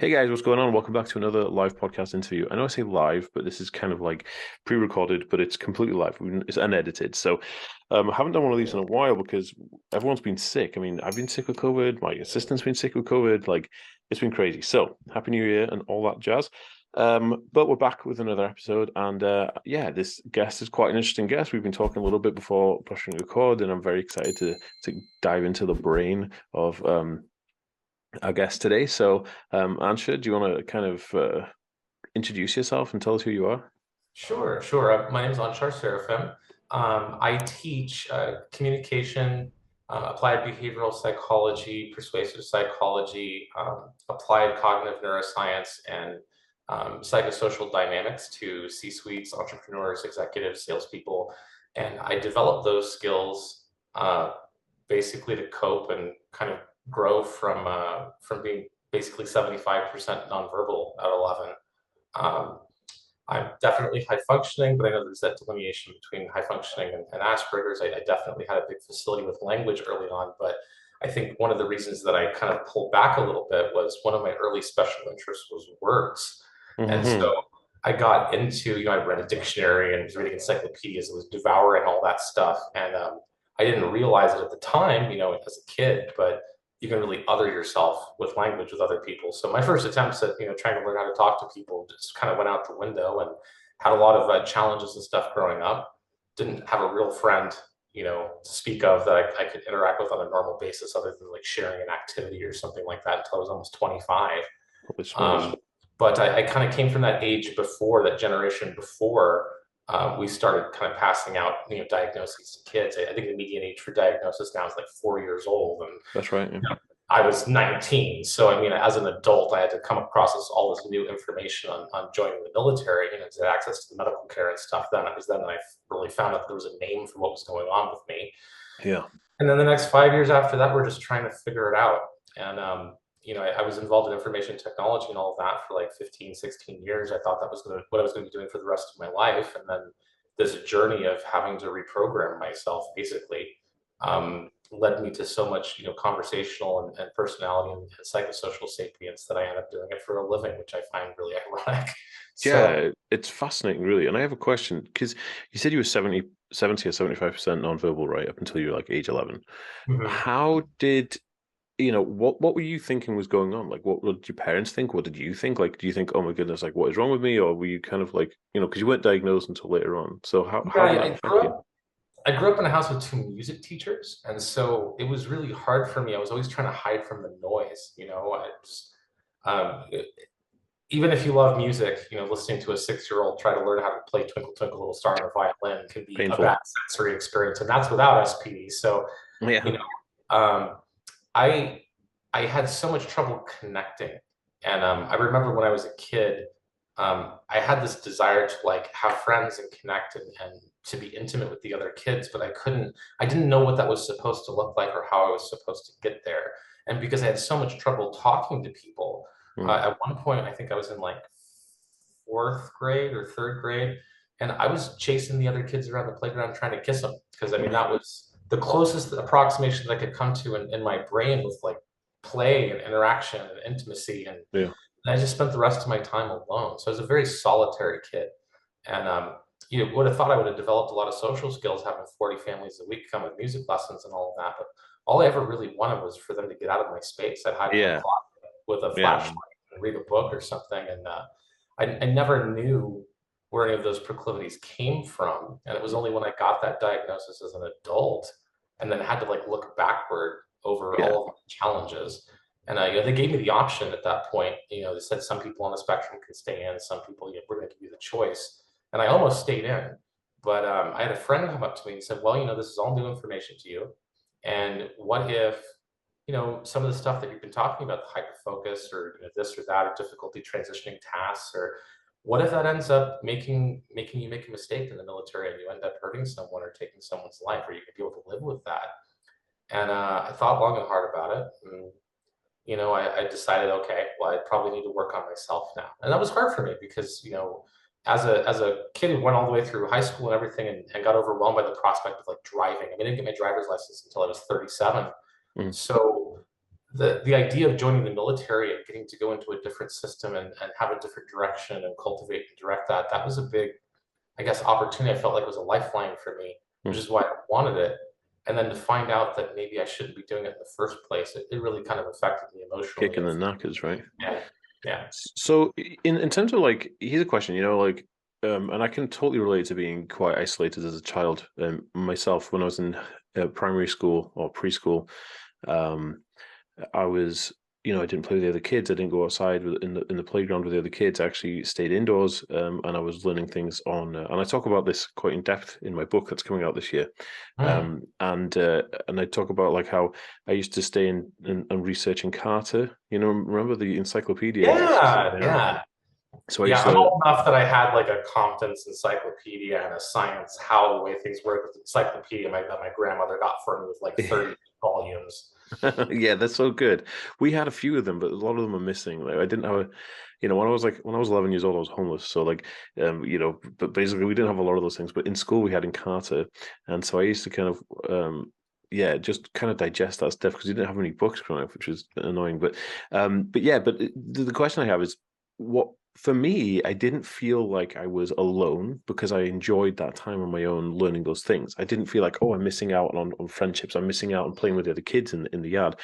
Hey guys, what's going on? Welcome back to another live podcast interview. I know I say live, but this is kind of like pre-recorded, but it's completely live. It's unedited. So I haven't done one of these in a while because everyone's been sick. I mean, I've been sick with COVID. My assistant's been sick with COVID. Like, it's been crazy. So Happy New Year and all that jazz. But we're back with another episode, and yeah, this guest is quite an interesting guest. We've been talking a little bit before pushing record, and I'm very excited to dive into the brain of our guest today. So, Ansha, do you want to kind of introduce yourself and tell us who you are? Sure, sure. My name is Anshar Seraphim. I teach communication, applied behavioral psychology, persuasive psychology, applied cognitive neuroscience, and psychosocial dynamics to C-suites, entrepreneurs, executives, salespeople. And I develop those skills basically to cope and kind of grow from being basically 75% nonverbal at 11. Um, I'm definitely high functioning, but I know there's that delineation between high functioning and Asperger's. I definitely had a big facility with language early on, but I think one of the reasons that I kind of pulled back a little bit was one of my early special interests was words. And Hmm. so I got into, I read a dictionary and was reading encyclopedias and was devouring all that stuff. And I didn't realize it at the time, as a kid, but you can really other yourself with language with other people. So my first attempts at trying to learn how to talk to people just kind of went out the window, and had a lot of challenges and stuff growing up. Didn't have a real friend, to speak of that I could interact with on a normal basis, other than like sharing an activity or something like that until I was almost 25. Holy smokes. Um, but I kind of came from that age before, that generation before we started kind of passing out, diagnoses to kids. I think the median age for diagnosis now is like 4 years old, and That's right. Yeah. I was 19. So, I mean, as an adult, I had to come across all this new information on joining the military, to access to the medical care and stuff. Then it was then that I really found out that there was a name for what was going on with me. Yeah. And then the next 5 years after that, we're just trying to figure it out. And, I was involved in information technology and all of that for like 15, 16 years. I thought that was what I was going to be doing for the rest of my life. And then this journey of having to reprogram myself basically led me to so much, conversational and personality and psychosocial sapience that I ended up doing it for a living, which I find really ironic. So, Yeah, it's fascinating, really. And I have a question because you said you were 70 or 75% nonverbal, right? Up until you were like age 11. mhm. How did, what were you thinking was going on? Like, what did your parents think? What did you think? Like, do you think, oh my goodness, like, what is wrong with me? Or were you kind of like, because you weren't diagnosed until later on. So Yeah, how did that affect you? I grew up in a house with two music teachers, and so it was really hard for me. I was always trying to hide from the noise, I just, um, even if you love music, listening to a 6-year-old try to learn how to play Twinkle Twinkle Little Star on a violin can be a bad Painful. sensory experience, and that's without SPD. So, you Yeah. know, um, I I had so much trouble connecting, and I remember when I was a kid, I had this desire to like have friends and connect and to be intimate with the other kids, but I didn't know what that was supposed to look like or how I was supposed to get there. And because I had so much trouble talking to people, Mm. at one point I think I was in like fourth grade or third grade, and I was chasing the other kids around the playground trying to kiss them because I mean that was the closest approximation that I could come to in my brain with like play and interaction and intimacy, Yeah. and I just spent the rest of my time alone. So I was a very solitary kid, and you would have thought I would have developed a lot of social skills having 40 families a week come with music lessons and all of that, but all I ever really wanted was for them to get out of my space. I'd hide in my Yeah. closet with a Yeah. flashlight and read a book or something, and I never knew where any of those proclivities came from. And it was only when I got that diagnosis as an adult and then had to like look backward over Yeah. all of my challenges. And they gave me the option at that point. They said some people on the spectrum can stay in, some people, we're going to give you the choice. And I almost stayed in. But I had a friend come up to me and said, well, this is all new information to you. And what if some of the stuff that you've been talking about, the hyper focus or this or that, or difficulty transitioning tasks, or what if that ends up making you make a mistake in the military and you end up hurting someone or taking someone's life? Are you gonna be able to live with that? And I thought long and hard about it. And, I decided, okay, well, I probably need to work on myself now. And that was hard for me because, as a kid who went all the way through high school and everything and got overwhelmed by the prospect of like driving. I mean, I didn't get my driver's license until I was 37. Mm. So the idea of joining the military and getting to go into a different system and have a different direction and cultivate and direct that, that was a big, I guess, opportunity. I felt like it was a lifeline for me, which Mm. is why I wanted it. And then to find out that maybe I shouldn't be doing it in the first place, it really kind of affected me emotionally. Kicking Of the knackers, right? yeah, yeah. So in terms of like, here's a question, like, and I can totally relate to being quite isolated as a child. Myself, when I was in primary school or preschool, um, I was, I didn't play with the other kids. I didn't go outside in the playground with the other kids. I actually stayed indoors, and I was learning things on. And I talk about this quite in depth in my book that's coming out this year. Mm. And I talk about like how I used to stay and research in Carter. Remember the encyclopedia exists? Yeah, Yeah. yeah. So I Yeah, used I'm to. old enough that I had like a Compton's encyclopedia and a science how the way things work with the encyclopedia that my grandmother got for me with like 30 volumes. Yeah, that's so good. We had a few of them, but a lot of them are missing. Like I didn't have a, when I was 11 years old, I was homeless. So like, but basically we didn't have a lot of those things. But in school we had in Carter, and so I used to kind of, yeah, just kind of digest that stuff because we didn't have any books growing up, which was annoying. But yeah, but the question I have is, what for me, I didn't feel like I was alone because I enjoyed that time on my own learning those things. I didn't feel like, oh, I'm missing out on friendships. I'm missing out on playing with the other kids in the yard.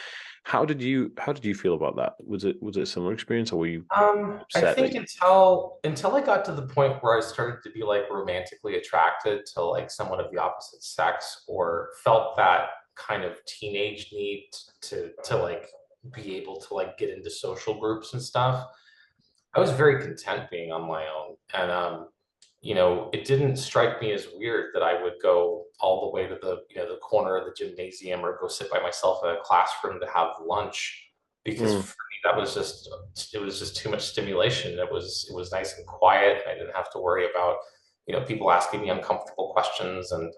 How did you feel about that? Was it a similar experience, or were you I upset that think until I got to the point where I started to be like romantically attracted to like someone of the opposite sex, or felt that kind of teenage need to like be able to like get into social groups and stuff. I was very content being on my own. And it didn't strike me as weird that I would go all the way to the corner of the gymnasium or go sit by myself in a classroom to have lunch, because mm, for me that was just it was just too much stimulation. It was nice and quiet. I didn't have to worry about people asking me uncomfortable questions. And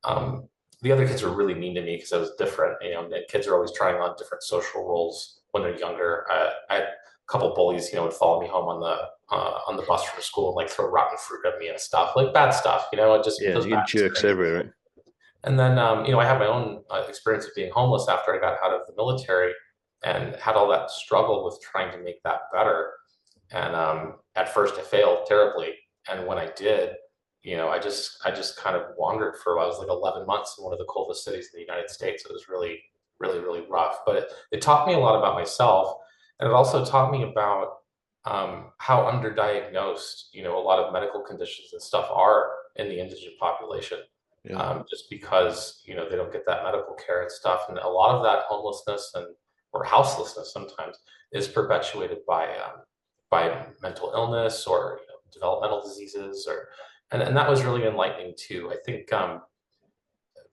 um, the other kids were really mean to me because I was different. And kids are always trying on different social roles when they're younger. I had couple bullies, would follow me home on the bus from school and like throw rotten fruit at me and stuff, like bad stuff, just yeah, those you bad get jerks experiences. everywhere, right? And then, I had my own experience of being homeless after I got out of the military, and had all that struggle with trying to make that better. And at first, I failed terribly, and when I did, I just kind of wandered for I was like 11 months in one of the coldest cities in the United States. It was really, really, really rough, but it taught me a lot about myself, and it also taught me about how underdiagnosed, a lot of medical conditions and stuff are in the indigent population, Yeah, just because they don't get that medical care and stuff, and a lot of that homelessness and or houselessness sometimes is perpetuated by mental illness or developmental diseases, and that was really enlightening too. I think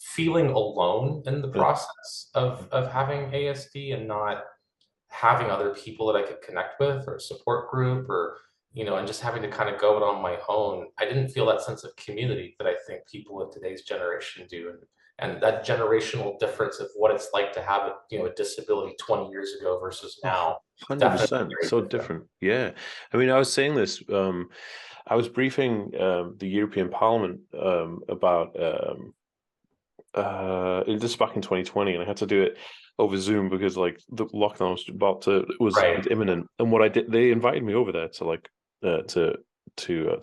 feeling alone in the yeah. process of having ASD and not having other people that I could connect with, or a support group, or and just having to kind of go it on my own. I didn't feel that sense of community that I think people of today's generation do, and that generational difference of what it's like to have a disability 20 years ago versus Oh, now, definitely 100%. very So different. different. Yeah. I mean, I was saying this, I was briefing the European Parliament about this is back in 2020, and I had to do it over Zoom because like the lockdown was about to was Right. imminent. And what I did, they invited me over there to like to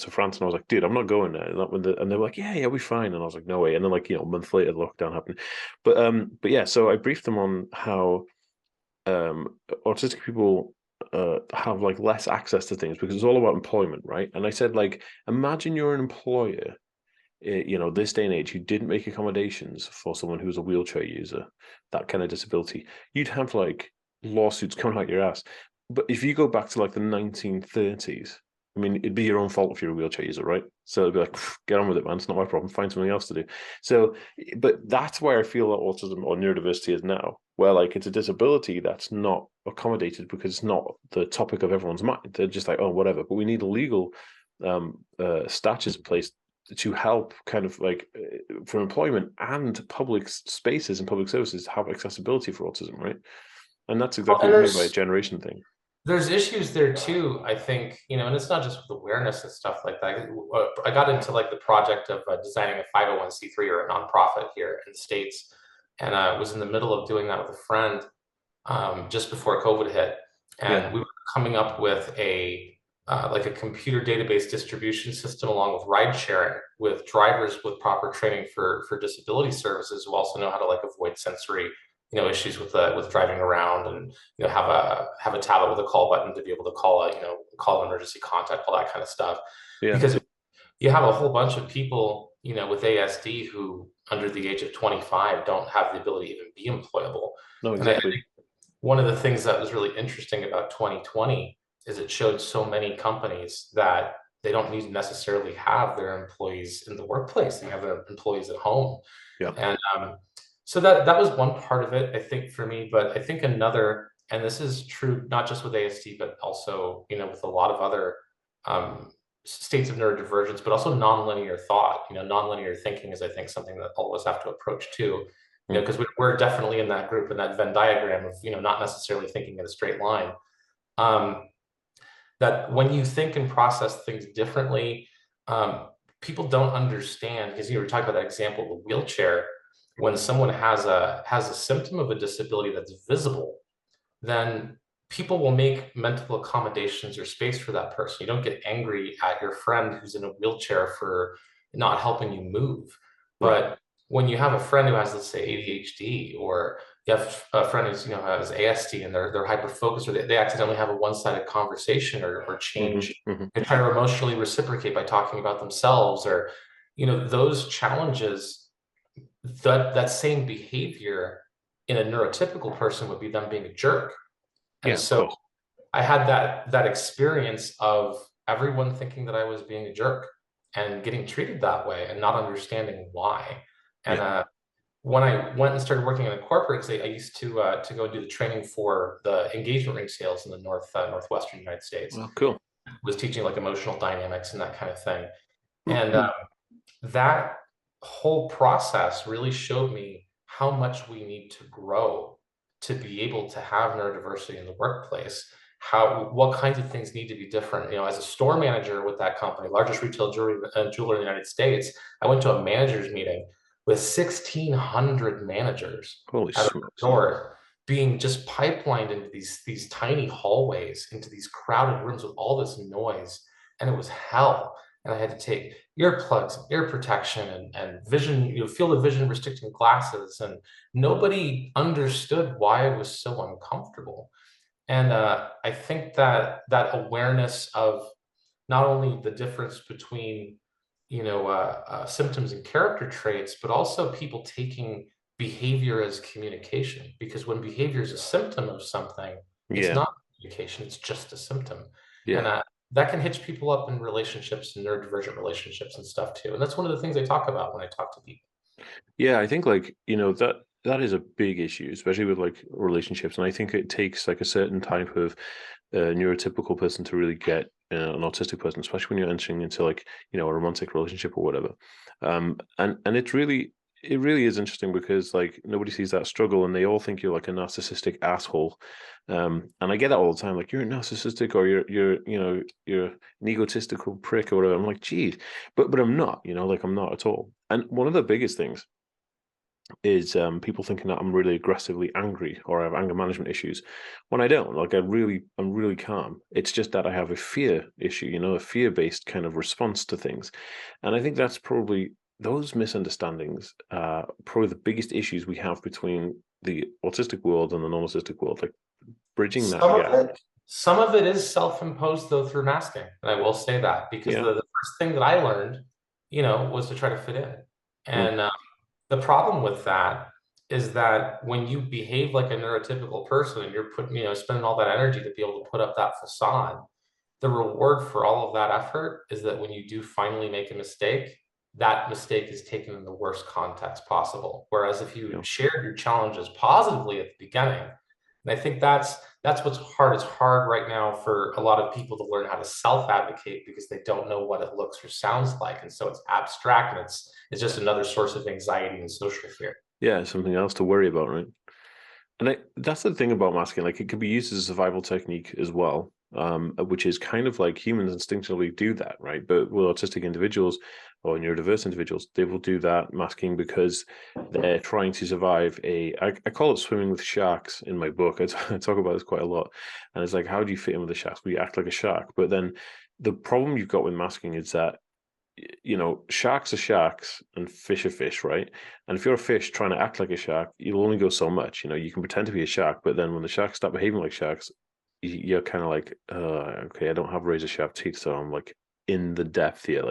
France, and I was like, dude, I'm not going there. And they were like, yeah, we're fine. And I was like, no way. And then like a month later, the lockdown happened. But yeah, so I briefed them on how autistic people have like less access to things because it's all about employment, right? And I said, like, imagine you're an employer, this day and age, who didn't make accommodations for someone who's a wheelchair user, that kind of disability. You'd have like lawsuits coming out your ass. But if you go back to like the 1930s, I mean, it'd be your own fault if you're a wheelchair user, right? So it'd be like, get on with it, man. It's not my problem. Find something else to do. So, but that's where I feel that autism or neurodiversity is now, where like it's a disability that's not accommodated because it's not the topic of everyone's mind. They're just like, oh, whatever. But we need a legal statutes in place to help kind of like for employment and public spaces and public services have accessibility for autism, right? And that's Well, exactly and what I mean by a there's generation thing. there's issues there too, I think, and it's not just with awareness and stuff like that. I got into like the project of designing a 501(c)(3 or a nonprofit here in the States, and I was in the middle of doing that with a friend. just before COVID hit, Yeah. and we were coming up with like a computer database distribution system along with ride sharing with drivers with proper training for disability services who also know how to like avoid sensory issues with driving around, and have a tablet with a call button to be able to call an emergency contact, all that kind of stuff. Yeah. Because you have a whole bunch of people with ASD who under the age of 25 don't have the ability to even be employable. No, And I exactly. one of the things that was really interesting about 2020 is it showed so many companies that they don't need to necessarily have their employees in the workplace. They have their employees at home. Yeah. And so that was one part of it, I think, for me. But I think another, and this is true not just with ASD, but also, with a lot of other um, states of neurodivergence, but also nonlinear thought. Nonlinear thinking is, I think, something that all of us have to approach too, Mm. because we're definitely in that group, in that Venn diagram of, not necessarily thinking in a straight line. Um, that when you think and process things differently, people don't understand, because you were talking about that example of the wheelchair. When someone has a symptom of a disability that's visible, then people will make mental accommodations or space for that person. You don't get angry at your friend who's in a wheelchair for not helping you move. Right. But when you have a friend who has, let's say, ADHD, or you have a friend who's, has ASD, and they're hyper focused, or they accidentally have a one-sided conversation, or Hmm. change, Hmm. they try to emotionally reciprocate by talking about themselves, or those challenges, that same behavior in a neurotypical person would be them being a jerk. And Yeah, of so course. I had that experience of everyone thinking that I was being a jerk and getting treated that way and not understanding why. And Yeah. when I went and started working in a corporate, 'cause I used to go and do the training for the engagement ring sales in the northwestern United States. Well, cool. Was teaching like emotional dynamics and that kind of thing. And Mm. that whole process really showed me how much we need to grow to be able to have neurodiversity in the workplace. What kinds of things need to be different. As a store manager with that company, largest retail jeweler in the United States, I went to a managers meeting with 1,600 managers Holy at a smokes. resort, being just pipelined into these tiny hallways, into these crowded rooms with all this noise, and it was hell. And I had to take earplugs, ear protection, and vision, field of vision restricting glasses, and nobody understood why I was so uncomfortable. And I think that awareness of not only the difference between symptoms and character traits, but also people taking behavior as communication. Because when behavior is a symptom of something, it's Yeah. not communication; it's just a symptom. And Yeah. that can hitch people up in relationships and neurodivergent relationships and stuff too. And that's one of the things I talk about when I talk to people. Yeah, I think like, that is a big issue, especially with like relationships. And I think it takes like a certain type of neurotypical person to really get an autistic person, especially when you're entering into like, a romantic relationship or whatever. And it really is interesting because like nobody sees that struggle and they all think you're like a narcissistic asshole. And I get that all the time, like you're narcissistic or you're an egotistical prick or whatever. I'm like, geez, but I'm not, like I'm not at all. And one of the biggest things is people thinking that I'm really aggressively angry or I have anger management issues when I don't. Like I'm really calm. It's just that I have a fear issue, a fear-based kind of response to things. And I think that's probably those misunderstandings probably the biggest issues we have between the autistic world and the non-autistic world, like bridging that Some of gap. it, some of it is self-imposed though through masking, and I will say that because Yeah. the first thing that I learned, was to try to fit in, Mm. and the problem with that is that when you behave like a neurotypical person and you're spending all that energy to be able to put up that facade, the reward for all of that effort is that when you do finally make a mistake, that mistake is taken in the worst context possible. Whereas if you Yeah. shared your challenges positively at the beginning, and I think that's what's hard. It's hard right now for a lot of people to learn how to self-advocate because they don't know what it looks or sounds like. And so it's abstract, and it's just another source of anxiety and social fear. Yeah, something else to worry about, right? And that's the thing about masking, like it can be used as a survival technique as well. which is kind of like humans instinctively do that, right? But with autistic individuals or neurodiverse individuals, they will do that masking because they're trying to survive I call it swimming with sharks in my book. I talk about this quite a lot. And it's like, how do you fit in with the sharks? Well, you act like a shark. But then the problem you've got with masking is that, sharks are sharks and fish are fish, right? And if you're a fish trying to act like a shark, you'll only go so much. You can pretend to be a shark, but then when the sharks start behaving like sharks, you're kind of like, okay, I don't have razor sharp teeth, so I'm like in the depth here.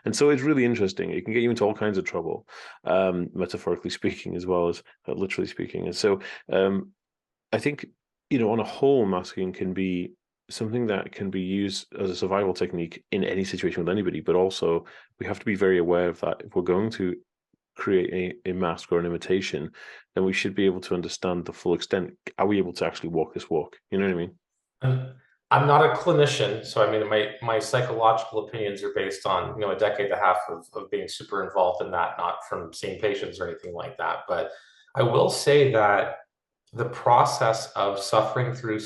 And so it's really interesting. It can get you into all kinds of trouble, metaphorically speaking, as well as literally speaking. And so I think, on a whole, masking can be something that can be used as a survival technique in any situation with anybody, but also we have to be very aware of that. If we're going to create a mask or an imitation, then we should be able to understand the full extent. Are we able to actually walk this walk? You know what I mean? And I'm not a clinician, so I mean, my psychological opinions are based on, a decade and a half of being super involved in that, not from seeing patients or anything like that. But I will say that the process of suffering through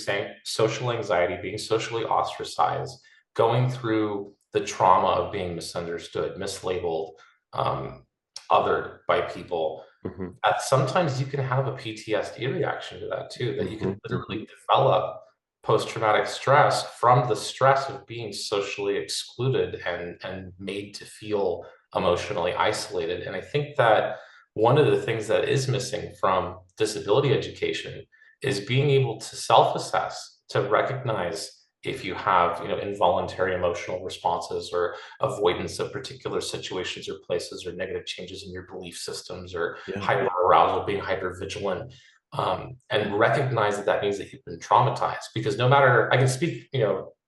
social anxiety, being socially ostracized, going through the trauma of being misunderstood, mislabeled, um, othered by people, Mm-hmm. that sometimes you can have a PTSD reaction to that too, that you Mm-hmm. can Mm-hmm. literally develop post-traumatic stress from the stress of being socially excluded and made to feel emotionally isolated. And I think that one of the things that is missing from disability education is being able to self-assess, to recognize if you have, involuntary emotional responses or avoidance of particular situations or places or negative changes in your belief systems or Yeah. hyperarousal, being hypervigilant, and recognize that that means that you've been traumatized. Because no matter, I can speak,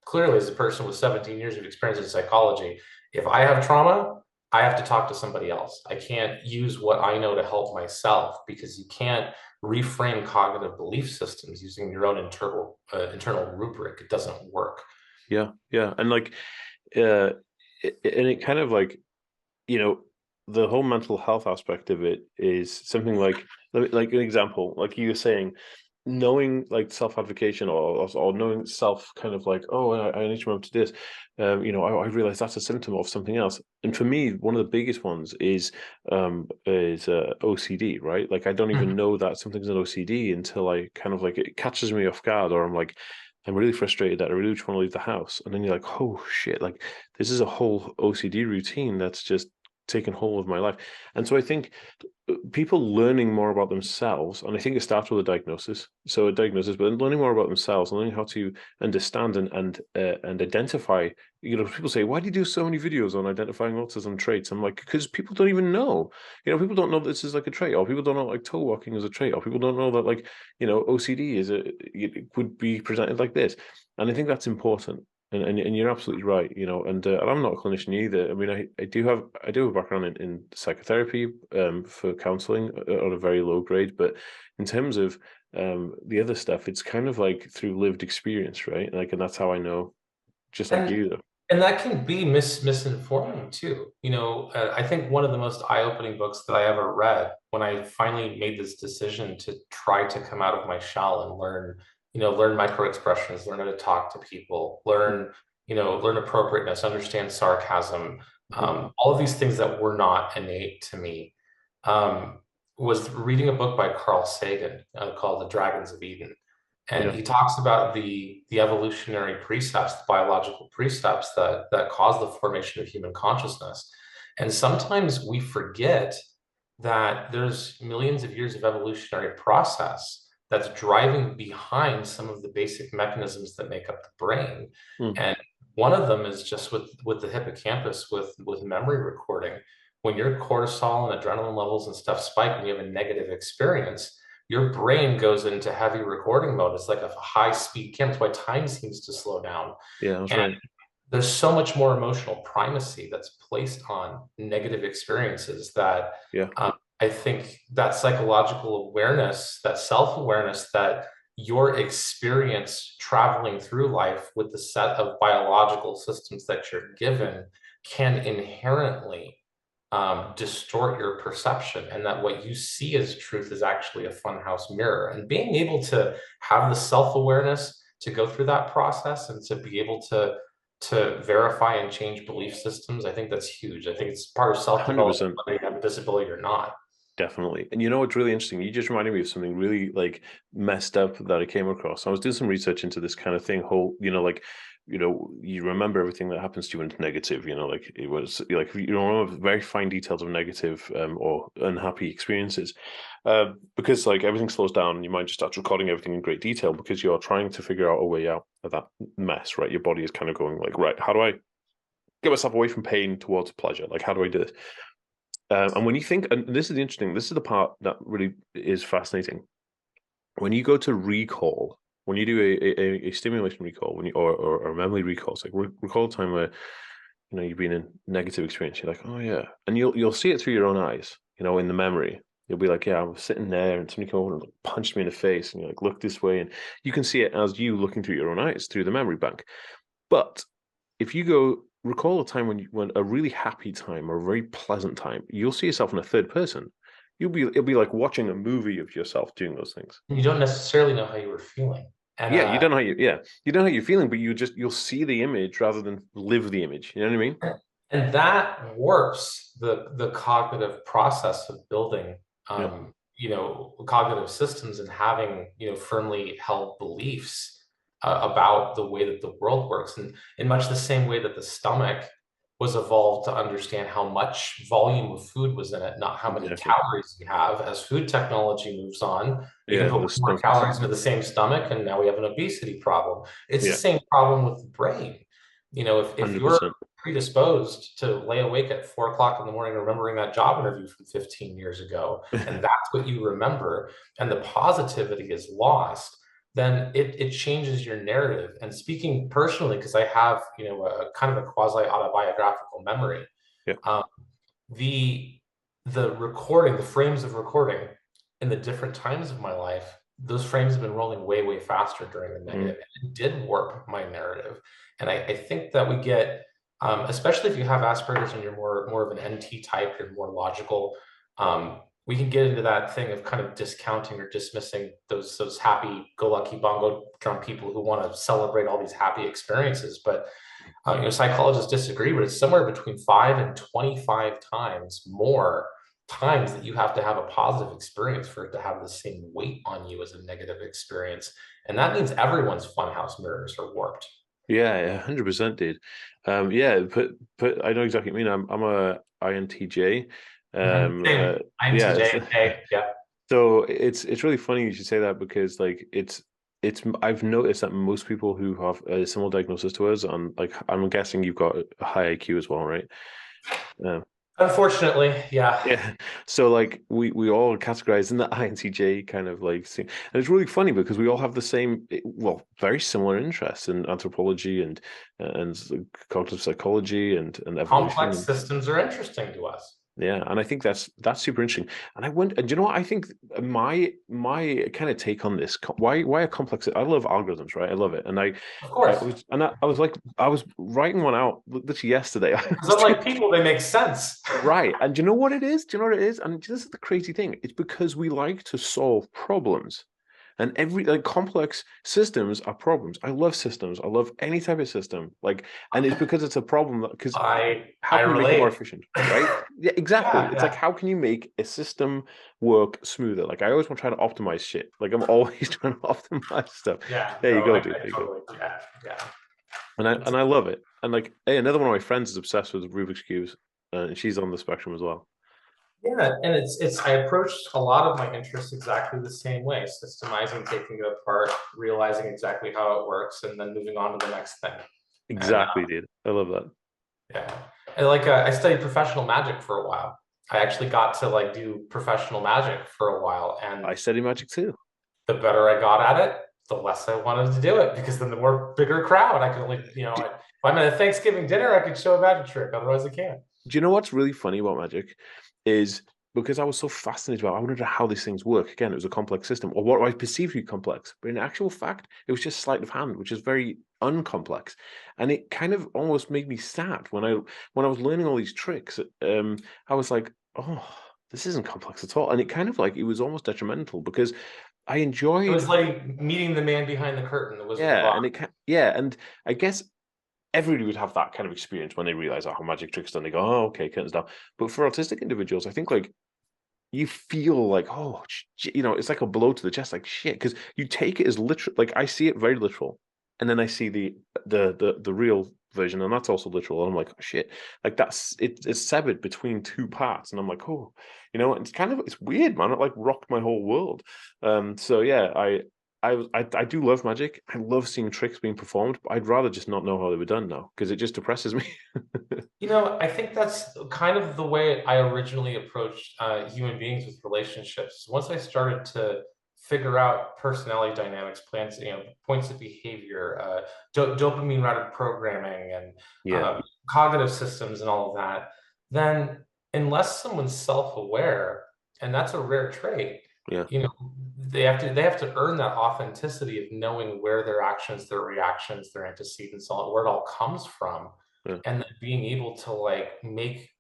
clearly as a person with 17 years of experience in psychology, if I have trauma, I have to talk to somebody else. I can't use what I know to help myself because you can't reframe cognitive belief systems using your own internal rubric. It doesn't work. Yeah. Yeah. And uh, and it kind of you know, the whole mental health aspect of it is something like an example, like you were saying, knowing like self-advocation or knowing self kind of like, oh, I need to remember to do this. I realize that's a symptom of something else. And for me, one of the biggest ones is OCD, right? Like I don't even Mhm. know that something's an OCD until I kind of like it catches me off guard, or I'm like, I'm really frustrated that I really just want to leave the house. And then you're like, oh shit, like this is a whole OCD routine that's just taken hold of my life. And so I think people learning more about themselves, and I think it starts with a diagnosis. So a diagnosis, but learning more about themselves, and learning how to understand and identify. People say, "Why do you do so many videos on identifying autism traits?" I'm like, because people don't even know. People don't know this is like a trait, or people don't know like toe walking is a trait, or people don't know that OCD it would be presented like this. And I think that's important. And you're absolutely right, and I'm not a clinician either. I mean, I do have a background in psychotherapy for counseling on a very low grade, but in terms of the other stuff, it's kind of like through lived experience, right? And that's how I know, just like And you, though. and that can be misinforming too. I think one of the most eye-opening books that I ever read when I finally made this decision to try to come out of my shell and learn, learn micro expressions, learn how to talk to people, learn appropriateness, understand sarcasm, Mm-hmm. all of these things that were not innate to me, um, was reading a book by Carl Sagan called The Dragons of Eden. And Yeah, he talks about the evolutionary precepts, the biological precepts that cause the formation of human consciousness. And sometimes we forget that there's millions of years of evolutionary process that's driving behind some of the basic mechanisms that make up the brain. mm, And one of them is just with the hippocampus, with memory recording. When your cortisol and adrenaline levels and stuff spike when you have a negative experience, your brain goes into heavy recording mode. It's like a high speed camera. That's why time seems to slow down. yeah, that's And right. there's so much more emotional primacy that's placed on negative experiences that Yeah, I think that psychological awareness, that self awareness, that your experience traveling through life with the set of biological systems that you're given can inherently distort your perception, and that what you see as truth is actually a funhouse mirror. And being able to have the self awareness to go through that process and to be able to verify and change belief systems. I think that's huge. I think it's part of self-development, 100%. whether you have a disability or not. Definitely. And you know what's really interesting? You just reminded me of something really like messed up that I came across. I was doing some research into this kind of thing, you remember everything that happens to you when it's negative, like it was like you remember very fine details of negative or unhappy experiences. Because like everything slows down and your mind just starts recording everything in great detail because you're trying to figure out a way out of that mess, right? Your body is kind of going like, right, how do I get myself away from pain towards pleasure? Like, how do I do this? And when you think, and this is interesting, this is the part that really is fascinating. When you go to recall, when you do a stimulation recall, or a memory recall, it's like recall a time where you've been in negative experience. You're like, oh yeah, and you'll see it through your own eyes. In the memory, you'll be like, yeah, I was sitting there, and somebody came over and like, punched me in the face, and you're like, look this way, and you can see it as you looking through your own eyes through the memory bank. But if you go recall a time when a really happy time or a very pleasant time, you'll see yourself in a third person. It'll be like watching a movie of yourself doing those things. You don't necessarily know how you were feeling. And Yeah, you don't know how you're feeling, but you'll see the image rather than live the image. You know what I mean? and that warps the cognitive process of building Yeah, cognitive systems and having firmly held beliefs about the way that the world works, and in much the same way that the stomach was evolved to understand how much volume of food was in it, not how many exactly. calories you have. As food technology moves on, you can Yeah, put the more stuff. calories into the same stomach, and now we have an obesity problem. It's the Yeah, same problem with the brain. If you're 100%. predisposed to lay awake at 4 o'clock in the morning remembering that job interview from 15 years ago, and that's what you remember, and the positivity is lost, then it changes your narrative. And speaking personally, because I have, a kind of a quasi autobiographical memory, Yeah. um, the recording, the frames of recording in the different times of my life, those frames have been rolling way, way faster during the Mm. negative. And it did warp my narrative. And I think that we get, especially if you have Asperger's and you're more of an NT type, you're more logical, we can get into that thing of kind of discounting or dismissing those happy-go-lucky bongo drum people who want to celebrate all these happy experiences. But psychologists disagree, but it's somewhere between 5 and 25 times more times that you have to have a positive experience for it to have the same weight on you as a negative experience. And that means everyone's funhouse mirrors are warped. Yeah, 100%, dude. Yeah, but I know exactly what you mean. I'm a INTJ. Same. Yeah. INTJ. Okay. Yeah. So it's really funny you should say that because like it's I've noticed that most people who have a similar diagnosis to us, and like I'm guessing you've got a high IQ as well, right? Yeah. Unfortunately, yeah. Yeah. So like we all categorize in the INTJ kind of like thing. And it's really funny because we all have the same, well, very similar interests in anthropology and cognitive psychology and Complex evolution. systems are interesting to us. Yeah, and I think that's super interesting. And I went, and you know what? I think my kind of take on this, why a complex? I love algorithms, right? I love it, and Of course. I was like, I was writing one out literally yesterday. I Because was doing, unlike people, they make sense. right, and do you know what it is? Do you know what it is? And this is the crazy thing. It's because we like to solve problems. And every like complex systems are problems. I love systems. I love any type of system. Like, and it's because it's a problem because how I can you make it more relate. efficient, right? Yeah, exactly. Yeah, It's like yeah. how can you make a system work smoother? Like I always want to try to optimize shit. Like I'm always trying to optimize stuff. Yeah, There you no, go, dude. I There you go. totally, yeah, yeah. And I love it. And like, hey, another one of my friends is obsessed with Rubik's cubes, and she's on the spectrum as well. Yeah, and I approached a lot of my interests exactly the same way, systemizing, taking it apart, realizing exactly how it works, and then moving on to the next thing. And Exactly, dude. I love that. yeah, and like I studied professional magic for a while. I actually got to like do professional magic for a while, and I study magic too. the better I got at it, the less I wanted to do it because then the more bigger crowd I could only, if I'm at a Thanksgiving dinner, I could show a magic trick. Otherwise, I can't. Do you know what's really funny about magic is because I was so fascinated about I wanted to know how these things work. Again, it was a complex system, or what I perceived to be complex. But in actual fact, it was just sleight of hand, which is very uncomplex. And it kind of almost made me sad when I was learning all these tricks. I was like, oh, this isn't complex at all. And it kind of like it was almost detrimental because I It enjoyed, was like meeting the man behind the curtain, the Wizard of yeah, Oz. and and I guess everybody would have that kind of experience when they realize, oh, magic tricks done. They go, oh, okay, curtains down. But for autistic individuals, I think like you feel like, oh, it's like a blow to the chest, like shit, because you take it as literal. Like I see it very literal, and then I see the real version, and that's also literal. And I'm like, oh, shit, like it's severed between two parts, and I'm like, oh, it's kind of it's weird, man. It like rocked my whole world. So yeah, I do love magic. I love seeing tricks being performed, but I'd rather just not know how they were done now because it just depresses me. I think that's kind of the way I originally approached human beings with relationships. Once I started to figure out personality dynamics, plans, points of behavior, dopamine routed programming, and Yeah, cognitive systems, and all of that, then unless someone's self-aware, and that's a rare trait, yeah, you know, they have to earn that authenticity of knowing where their actions, their reactions, their antecedents, all where it all comes from, yeah, and then being able to like make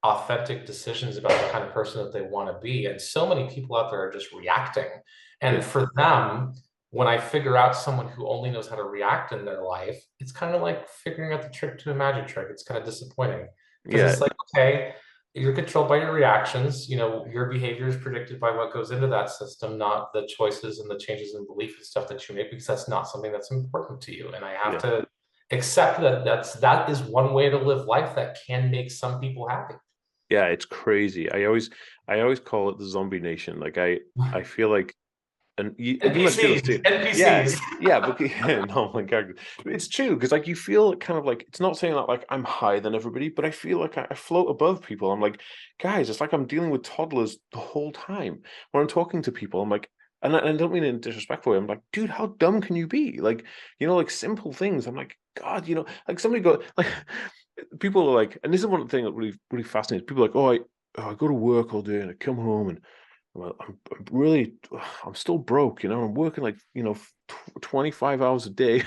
authentic decisions about the kind of person that they want to be. And so many people out there are just reacting. And yeah, for them, when I figure out someone who only knows how to react in their life, it's kind of like figuring out the trick to a magic trick. It's kind of disappointing because yeah, it's like, okay, you're controlled by your reactions. Your behavior is predicted by what goes into that system, not the choices and the changes in belief and stuff that you make, because that's not something that's important to you. And I have yeah. to accept that that is one way to live life that can make some people happy. Yeah, it's crazy. I always call it the zombie nation. Like I feel like, and you must feel this NPCs, too. Yeah, NPCs. yeah, but yeah, no, my God, it's true because like you feel kind of like it's not saying that like I'm higher than everybody, but I feel like I float above people. I'm like, guys, it's like I'm dealing with toddlers the whole time when I'm talking to people. I'm like, and I don't mean it in a disrespectful way. I'm like, dude, how dumb can you be? Like, like simple things. I'm like, God, like somebody go like people are like, and this is one thing that really really fascinates people. Like, I go to work all day and I come home and I'm really, I'm still broke, I'm working like, 25 hours a day,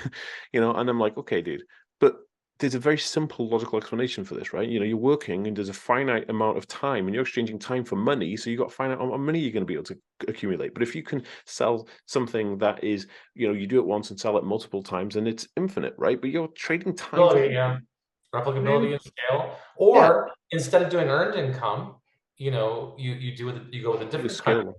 and I'm like, okay, dude, but there's a very simple logical explanation for this, right? You're working and there's a finite amount of time and you're exchanging time for money. So you've got finite amount of money you're going to be able to accumulate. But if you can sell something that is, you do it once and sell it multiple times and it's infinite, right? But you're trading time for Ability, money, yeah. Replicability man. and scale. Yeah, Or instead of doing earned income, you go with a with different kind of, skill.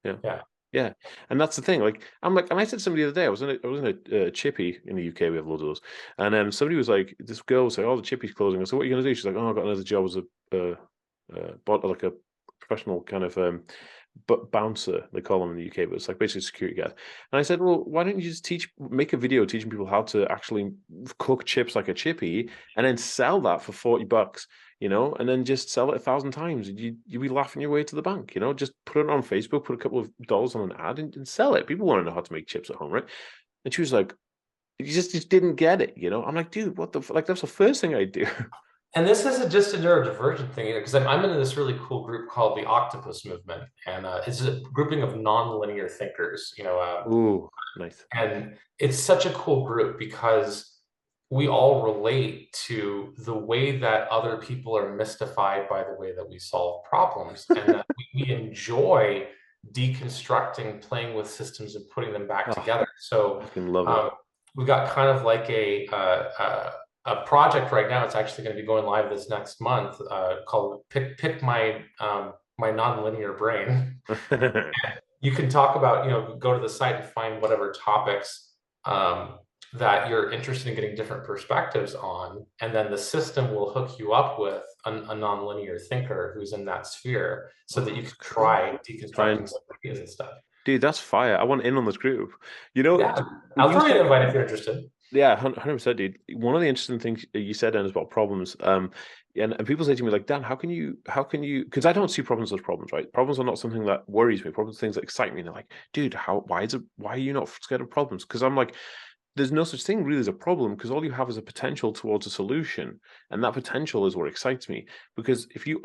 Yeah. yeah. Yeah, and that's the thing. Like, I'm like, and I said to somebody the other day, I was in a chippy in the UK. We have loads of those, and somebody was like, this girl was like, "Oh, the chippy's closing." I said, "What are you going to do?" She's like, "Oh, I got another job as like a professional kind of but bouncer, they call them in the UK, but it's like basically a security guard." And I said, "Well, why don't you just make a video teaching people how to actually cook chips like a chippy, and then sell that for $40?" And then just sell it 1,000 times. You'd be laughing your way to the bank, just put it on Facebook, put a couple of dollars on an ad and sell it. People want to know how to make chips at home, right? And she was like, you just didn't get it, I'm like, dude, what the like that's the first thing I do. And this isn't just a neurodivergent thing, because I'm in this really cool group called the Octopus Movement, and it's a grouping of nonlinear thinkers. Ooh, nice. And it's such a cool group because we all relate to the way that other people are mystified by the way that we solve problems, and that we enjoy deconstructing, playing with systems, and putting them back Oh, together. So fucking love it. um, we've got kind of like a project right now. It's actually going to be going live this next month, called "Pick My Nonlinear Brain." You can talk about, go to the site and find whatever topics that you're interested in getting different perspectives on, and then the system will hook you up with a nonlinear thinker who's in that sphere, so that Oh, you can that's cool. try Try deconstructing and some ideas and stuff. dude, that's fire. I want in on this group. You know, Yeah, when I'll you throw you an said invite if you're interested. Yeah, 100%, dude. One of the interesting things you said then is about problems. And people say to me like, Dan, how can you, because I don't see problems as problems, right? Problems are not something that worries me. Problems are things that excite me. And they're like, dude, why are you not scared of problems? Because I'm like, there's no such thing really as a problem because all you have is a potential towards a solution, and that potential is what excites me. Because if you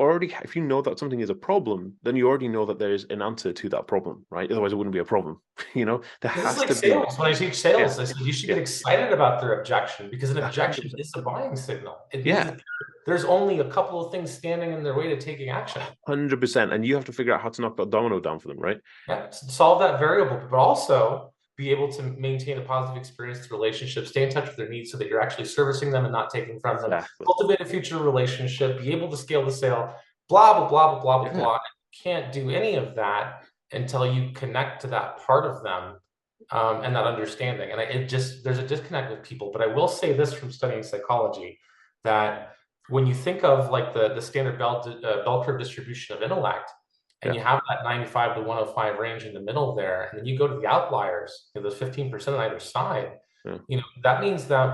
know that something is a problem, then you already know that there's an answer to that problem, right? Otherwise, it wouldn't be a problem. There This is has like to be. sales. When I teach Yeah, sales, I said you should yeah, get excited about their objection, because an a hundred objection percent. is a buying signal. It means Yeah, that there's only a couple of things standing in their way to taking action. 100%. And you have to figure out how to knock that domino down for them, right? Yeah, solve that variable, but also be able to maintain a positive experience through relationships, stay in touch with their needs so that you're actually servicing them and not taking from them, Exactly. cultivate a future relationship, be able to scale the sale, blah, blah, blah, blah, blah, blah, Yeah. blah. You can't do any of that until you connect to that part of them and that understanding. And there's a disconnect with people. But I will say this from studying psychology, that when you think of like the standard bell curve distribution of intellect, and Yeah. you have that 95 to 105 range in the middle there, and then you go to the outliers, those 15% on either side, Yeah. that means that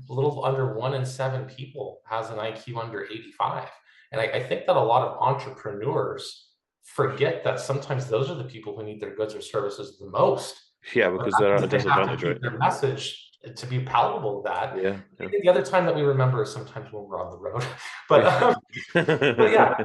a little under 1 in 7 people has an IQ under 85. And I think that a lot of entrepreneurs forget that sometimes those are the people who need their goods or services the most. Yeah, But because that they're means at a that they have to disadvantage, right? keep their message to be palatable to that. Yeah. I Yeah. think the other time that we remember is sometimes when we're on the road. But yeah,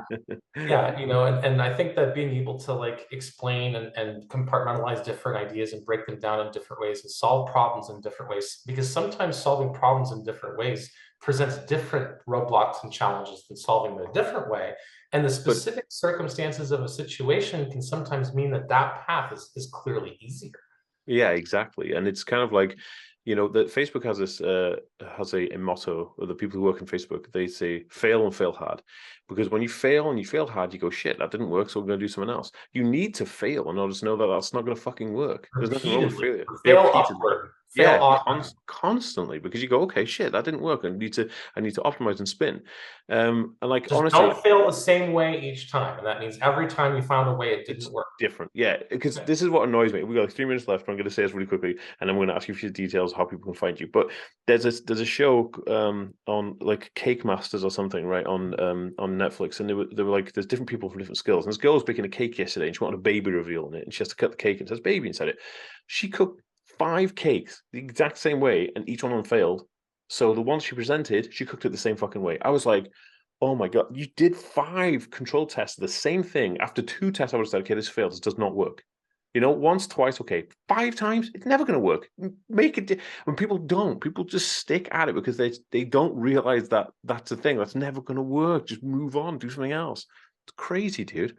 yeah, and I think that being able to like explain and compartmentalize different ideas and break them down in different ways and solve problems in different ways, because sometimes solving problems in different ways presents different roadblocks and challenges than solving them a different way. And the But specific circumstances of a situation can sometimes mean that that path is clearly easier. yeah, exactly. And it's kind of like, that Facebook has this has a motto, or the people who work in Facebook, they say fail and fail hard. Because when you fail and you fail hard, you go, shit, that didn't work, so we're going to do something else. You need to fail in order to know that that's not going to fucking work. There's nothing wrong with Repeatedly, failure. Yeah, fail repeatedly. upward, fail Yeah, often. constantly, because you go, okay, shit, that didn't work. I need to optimize and spin. And like Just honestly, don't fail the same way each time. And that means every time you found a way it didn't it's work. different. Yeah, because this is what annoys me. We've got like 3 minutes left, but I'm going to say this really quickly, and I'm going to ask you a few details of how people can find you. But there's a show on like Cake Masters or something, right, on Netflix, and they were like, there's different people from different skills. And this girl was baking a cake yesterday, and she wanted a baby reveal in it, and she has to cut the cake and it says baby inside it. She cooked 5 cakes the exact same way, and each one of them failed. So the ones she presented, she cooked it the same fucking way. I was like, oh my God, you did 5 control tests, the same thing. After 2 tests, I would have said, okay, this fails. It does not work. Once, twice, okay. 5 times, it's never going to work. Make it. When people just stick at it because they don't realize that that's a thing. That's never going to work. Just move on, do something else. It's crazy, dude.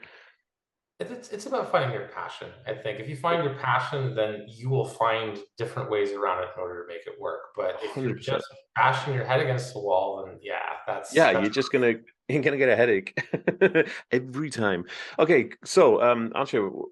It's about finding your passion. I think if you find your passion, then you will find different ways around it in order to make it work. But if you're 100%. just bashing your head against the wall, then yeah, Yeah, that's you're gonna get a headache every time. Okay, so Anshu,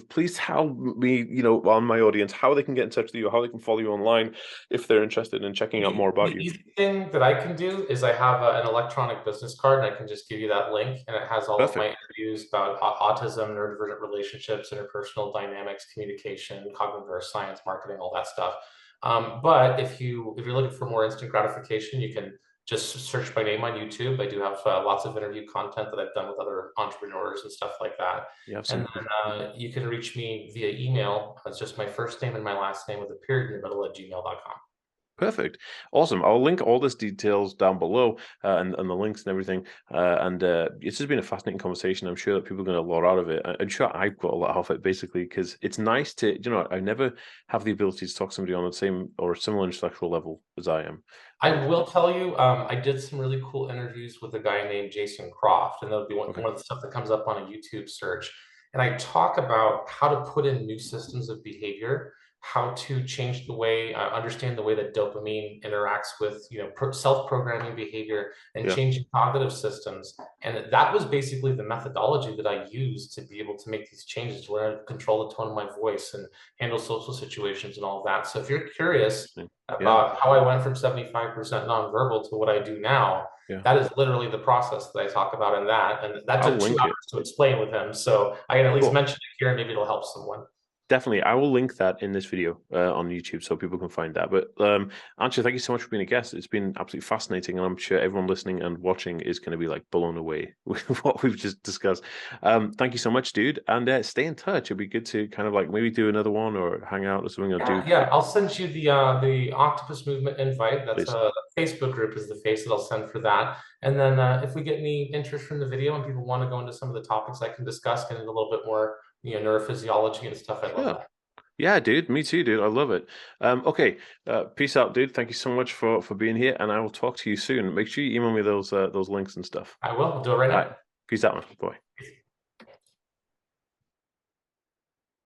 please tell me, on my audience, how they can get in touch with you, how they can follow you online if they're interested in checking out more about the you. easy thing that I can do is I have an electronic business card, and I can just give you that link, and it has all of my Perfect. interviews about autism, neurodivergent relationships, interpersonal dynamics, communication, cognitive neuroscience, marketing, all that stuff. But if you're looking for more instant gratification, you can just search my name on YouTube. I do have lots of interview content that I've done with other entrepreneurs and stuff like that. You have And some. then you can reach me via email. It's just my first name and my last name with a period in the middle at gmail.com. Perfect. Awesome. I'll link all this details down below and the links and everything. And it's just been a fascinating conversation. I'm sure that people are going to get a lot out of it. I'm sure I've got a lot out of it, basically, because it's nice to, I never have the ability to talk to somebody on the same or similar intellectual level as I am. I will tell you, I did some really cool interviews with a guy named Jason Croft, and that'll be Okay. one of the stuff that comes up on a YouTube search. And I talk about how to put in new systems of behavior, how to change the way, understand the way that dopamine interacts with, self-programming behavior and Yeah. changing cognitive systems. And that was basically the methodology that I used to be able to make these changes, to learn to control the tone of my voice and handle social situations and all of that. So if you're curious Interesting. Yeah. about how I went from 75% nonverbal to what I do now, Yeah. that is literally the process that I talk about in that. And that I'll took two link it. hours to explain with him. So I can at least Cool. mention it here and maybe it'll help someone. Definitely. I will link that in this video on YouTube so people can find that. But Anshu, thank you so much for being a guest. It's been absolutely fascinating. And I'm sure everyone listening and watching is going to be like blown away with what we've just discussed. Thank you so much, dude. And stay in touch. It'd be good to kind of like maybe do another one or hang out or something or do. Yeah, I'll send you the Octopus Movement invite. That's Please. a Facebook group is the face that I'll send for that. And then if we get any interest from the video and people want to go into some of the topics I can discuss, get into a little bit more, neurophysiology and stuff, I'd love Yeah. that. Yeah, dude. Me too, dude. I love it. Okay. Peace out, dude. Thank you so much for being here, and I will talk to you soon. Make sure you email me those links and stuff. I will. I'll do it right All right. now. Peace out, man. Bye.